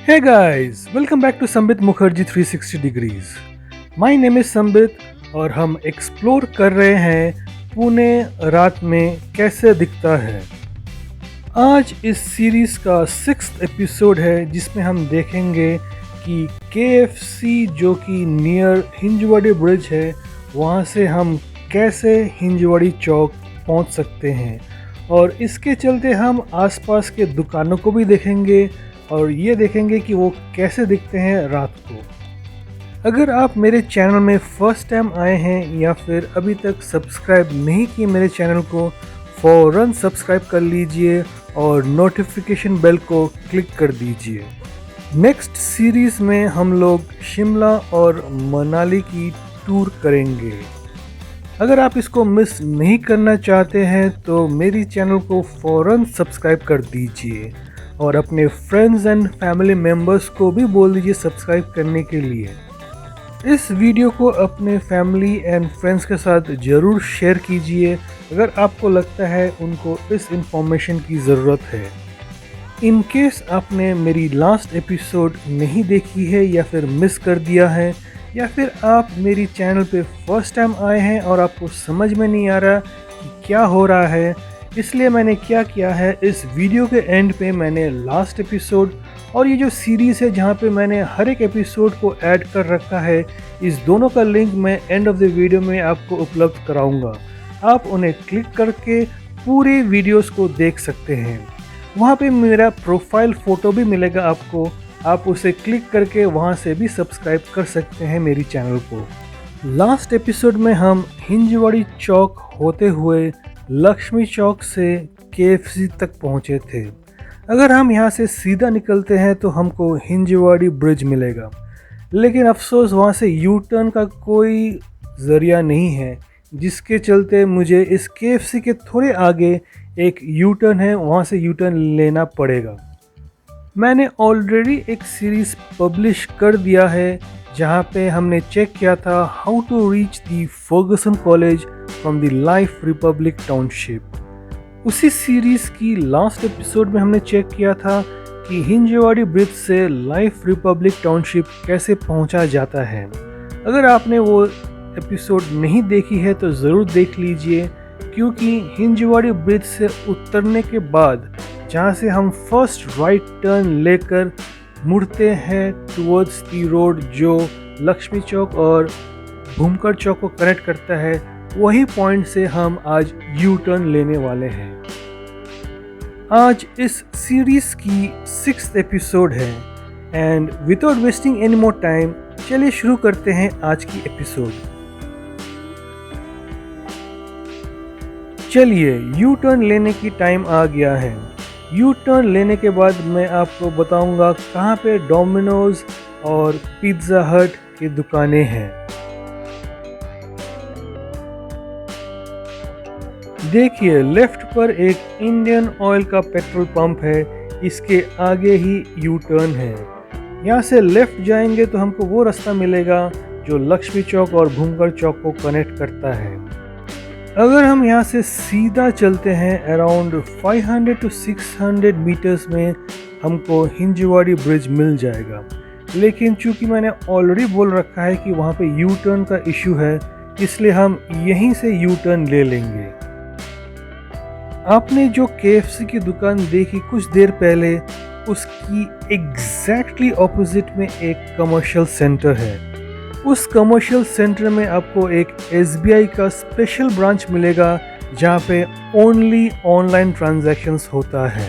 Hey guys, welcome back to Sambit Mukherjee 360 Degrees. My name is Sambit और हम explore कर रहे हैं पुणे रात में कैसे दिखता है। आज इस सीरीज का 6th एपिसोड है जिसमें हम देखेंगे कि KFC जो कि नियर हिंजवाड़ी ब्रिज है वहाँ से हम कैसे हिंजवाड़ी चौक पहुँच सकते हैं और इसके चलते हम आसपास के दुकानों को भी देखेंगे और ये देखेंगे कि वो कैसे दिखते हैं रात को। अगर आप मेरे चैनल में फर्स्ट टाइम आए हैं या फिर अभी तक सब्सक्राइब नहीं किए मेरे चैनल को, फ़ौरन सब्सक्राइब कर लीजिए और नोटिफिकेशन बेल को क्लिक कर दीजिए। नेक्स्ट सीरीज़ में हम लोग शिमला और मनाली की टूर करेंगे। अगर आप इसको मिस नहीं करना चाहते हैं तो मेरी चैनल को फ़ौरन सब्सक्राइब कर दीजिए और अपने फ्रेंड्स एंड फैमिली मेम्बर्स को भी बोल दीजिए सब्सक्राइब करने के लिए। इस वीडियो को अपने फैमिली एंड फ्रेंड्स के साथ ज़रूर शेयर कीजिए अगर आपको लगता है उनको इस इंफॉर्मेशन की ज़रूरत है। इन केस आपने मेरी लास्ट एपिसोड नहीं देखी है या फिर मिस कर दिया है या फिर आप मेरी चैनल पे फर्स्ट टाइम आए हैं और आपको समझ में नहीं आ रहा कि क्या हो रहा है, इसलिए मैंने क्या किया है, इस वीडियो के एंड पे मैंने लास्ट एपिसोड और ये जो सीरीज़ है जहाँ पे मैंने हर एक एपिसोड को ऐड कर रखा है, इस दोनों का लिंक मैं एंड ऑफ द वीडियो में आपको उपलब्ध कराऊंगा। आप उन्हें क्लिक करके पूरी वीडियोस को देख सकते हैं। वहाँ पे मेरा प्रोफाइल फ़ोटो भी मिलेगा आपको, आप उसे क्लिक करके वहाँ से भी सब्सक्राइब कर सकते हैं मेरी चैनल को। लास्ट एपिसोड में हम हिंजवाड़ी चौक होते हुए लक्ष्मी चौक से KFC तक पहुंचे थे। अगर हम यहां से सीधा निकलते हैं तो हमको हिंजवाड़ी ब्रिज मिलेगा, लेकिन अफसोस वहां से यू टर्न का कोई ज़रिया नहीं है, जिसके चलते मुझे इस KFC के थोड़े आगे एक यू टर्न है, वहां से यू टर्न लेना पड़ेगा। मैंने ऑलरेडी एक सीरीज़ पब्लिश कर दिया है जहां पे हमने चेक किया था how to reach the Fergusson College from the Life Republic township. उसी सीरीज़ की लास्ट एपिसोड में हमने चेक किया था कि हिंजवाड़ी ब्रिज से लाइफ रिपब्लिक टाउनशिप कैसे पहुंचा जाता है। अगर आपने वो एपिसोड नहीं देखी है तो ज़रूर देख लीजिए, क्योंकि हिंजवाड़ी ब्रिज से उतरने के बाद जहाँ से हम फर्स्ट राइट टर्न लेकर मुड़ते हैं टुवर्ड्स दी रोड जो लक्ष्मी चौक और भूमकर चौक को कनेक्ट करता है, वही पॉइंट से हम आज यू टर्न लेने वाले हैं। आज इस सीरीज की 6th एपिसोड है and without wasting any more time चलिए शुरू करते हैं आज की एपिसोड। चलिए यू टर्न लेने की टाइम आ गया है। यू टर्न लेने के बाद मैं आपको बताऊंगा कहाँ पे डोमिनोज और पिज़्ज़ा हट की दुकानें हैं। देखिए लेफ्ट पर एक इंडियन ऑयल का पेट्रोल पंप है, इसके आगे ही यू टर्न है। यहाँ से लेफ्ट जाएंगे तो हमको वो रास्ता मिलेगा जो लक्ष्मी चौक और भूमकर चौक को कनेक्ट करता है। अगर हम यहाँ से सीधा चलते हैं अराउंड 500 to 600 मीटर्स में हमको हिंजवाड़ी ब्रिज मिल जाएगा, लेकिन चूंकि मैंने ऑलरेडी बोल रखा है कि वहाँ पे यू टर्न का इशू है, इसलिए हम यहीं से यू टर्न ले लेंगे। आपने जो KFC की दुकान देखी कुछ देर पहले, उसकी एग्जैक्टली ऑपोजिट में एक कमर्शियल सेंटर है। उस कमर्शियल सेंटर में आपको एक SBI का स्पेशल ब्रांच मिलेगा जहाँ पे ओनली ऑनलाइन ट्रांजैक्शंस होता है।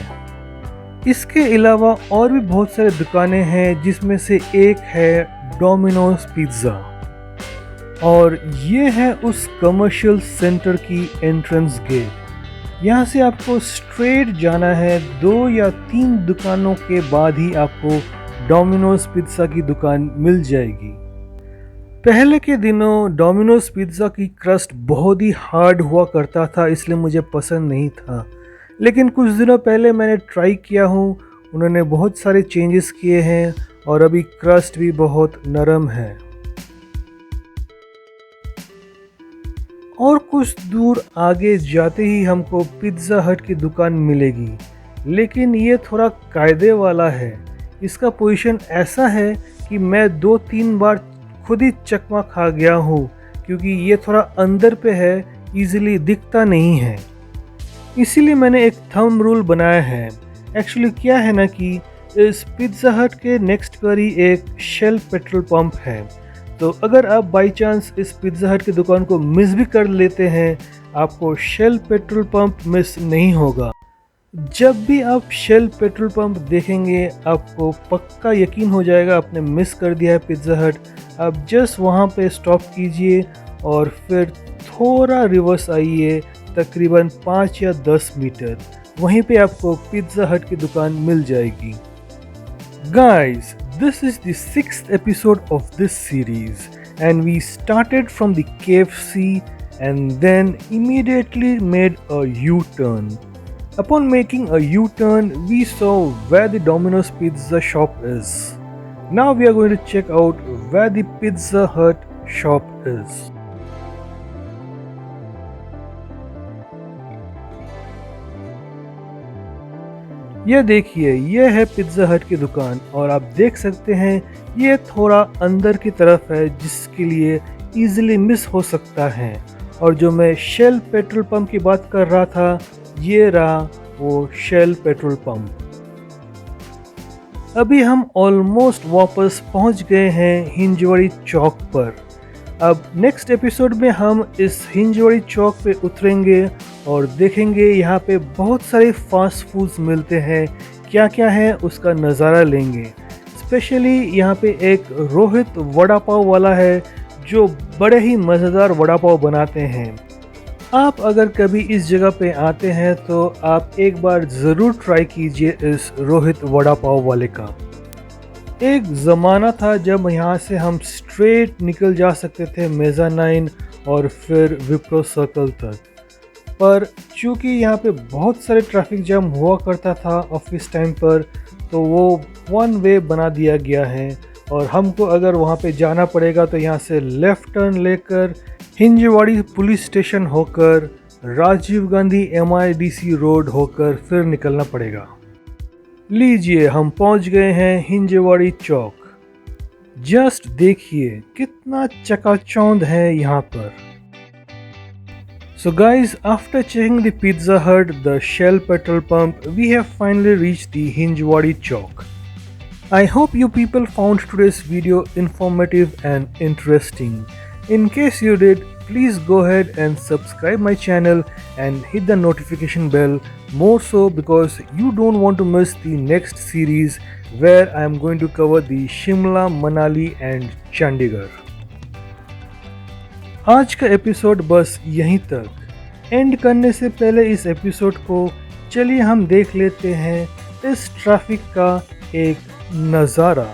इसके अलावा और भी बहुत सारे दुकानें हैं जिसमें से एक है डोमिनोज पिज़्ज़ा, और ये है उस कमर्शियल सेंटर की एंट्रेंस गेट। यहाँ से आपको स्ट्रेट जाना है, 2 या 3 दुकानों के बाद ही आपको डोमिनोज पिज़्ज़ा की दुकान मिल जाएगी। पहले के दिनों डोमिनोज पिज़्ज़ा की क्रस्ट बहुत ही हार्ड हुआ करता था, इसलिए मुझे पसंद नहीं था, लेकिन कुछ दिनों पहले मैंने ट्राई किया हूँ, उन्होंने बहुत सारे चेंजेस किए हैं और अभी क्रस्ट भी बहुत नरम है। और कुछ दूर आगे जाते ही हमको पिज़्ज़ा हट की दुकान मिलेगी, लेकिन ये थोड़ा कायदे वाला है, इसका पोजीशन ऐसा है कि मैं 2-3 बार खुद ही चकमा खा गया हूँ, क्योंकि ये थोड़ा अंदर पे है, इजीली दिखता नहीं है। इसीलिए मैंने एक थंब रूल बनाया है। एक्चुअली क्या है ना कि इस पिज़्ज़ा हट के नेक्स्ट पर ही एक शेल पेट्रोल पंप है, तो अगर आप बाई चांस इस पिज़्ज़ा हट की दुकान को मिस भी कर लेते हैं, आपको शेल पेट्रोल पंप मिस नहीं होगा। जब भी आप शेल पेट्रोल पंप देखेंगे, आपको पक्का यकीन हो जाएगा आपने मिस कर दिया है पिज़्ज़ा हट। आप जस्ट वहाँ पे स्टॉप कीजिए और फिर थोड़ा रिवर्स आइए, तकरीबन 5 या 10 मीटर, वहीं पे आपको पिज़्ज़ा हट की दुकान मिल जाएगी। Guys, this is the 6th episode of this series, and we started from the KFC and then immediately made a U-turn. Upon making a U-turn, we saw where the Domino's Pizza shop is. Now we are going to check out where the Pizza Hut shop is. यह देखिए, यह है pizza हट की दुकान और आप देख सकते हैं ये थोड़ा अंदर की तरफ है, जिसके लिए इजीली मिस हो सकता है। और जो मैं शेल पेट्रोल पंप की बात कर रहा था, ये रहा वो शेल पेट्रोल पंप। अभी हम ऑलमोस्ट वापस पहुंच गए हैं हिंजवाड़ी चौक पर। अब नेक्स्ट एपिसोड में हम इस हिंजवाड़ी चौक पे उतरेंगे और देखेंगे यहाँ पे बहुत सारे फास्ट फूड्स मिलते हैं, क्या क्या है उसका नज़ारा लेंगे। स्पेशली यहाँ पे एक रोहित वड़ा पाव वाला है जो बड़े ही मज़ेदार वड़ा पाव बनाते हैं। आप अगर कभी इस जगह पे आते हैं तो आप एक बार ज़रूर ट्राई कीजिए इस रोहित वड़ा पाव वाले का। एक ज़माना था जब यहाँ से हम स्ट्रेट निकल जा सकते थे मेज़ानाइन और फिर विप्रो सर्कल तक, पर चूँकि यहाँ पे बहुत सारे ट्रैफिक जाम हुआ करता था ऑफिस टाइम पर, तो वो वन वे बना दिया गया है और हमको अगर वहाँ पे जाना पड़ेगा तो यहाँ से लेफ़्ट टर्न लेकर हिंजवाड़ी पुलिस स्टेशन होकर राजीव गांधी MIDC रोड होकर फिर निकलना पड़ेगा। लीजिए, हम पहुंच गए हैं हिंजवाड़ी चौक। जस्ट देखिए कितना चकाचौंध है यहाँ पर। So guys, after checking the Pizza Hut, the Shell petrol pump, we have finally reached the Hinjwadi Chowk. I hope you people found today's video informative and interesting. In case you did, please go ahead and subscribe my channel and hit the notification bell, more so because you don't want to miss the next series where I am going to cover the Shimla, Manali and Chandigarh. आज का episode बस यहीं तक। And करने से पहले इस episode को चलिए हम देख लेते हैं इस ट्रैफिक का एक नज़ारा।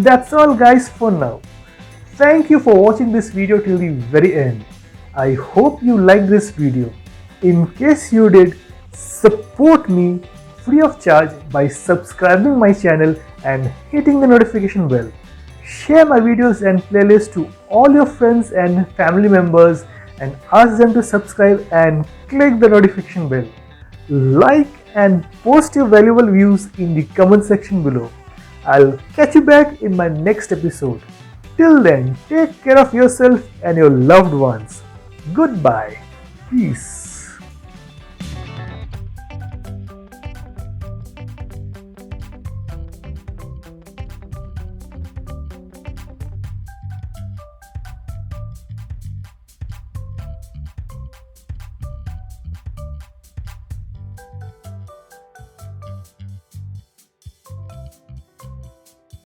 That's all guys for now. Thank you for watching this video till the very end. I hope you liked this video. In case you did, support me free of charge by subscribing my channel and hitting the notification bell. Share my videos and playlists to all your friends and family members and ask them to subscribe and click the notification bell. Like and post your valuable views in the comment section below. I'll catch you back in my next episode. Till then, take care of yourself and your loved ones. Goodbye. Peace.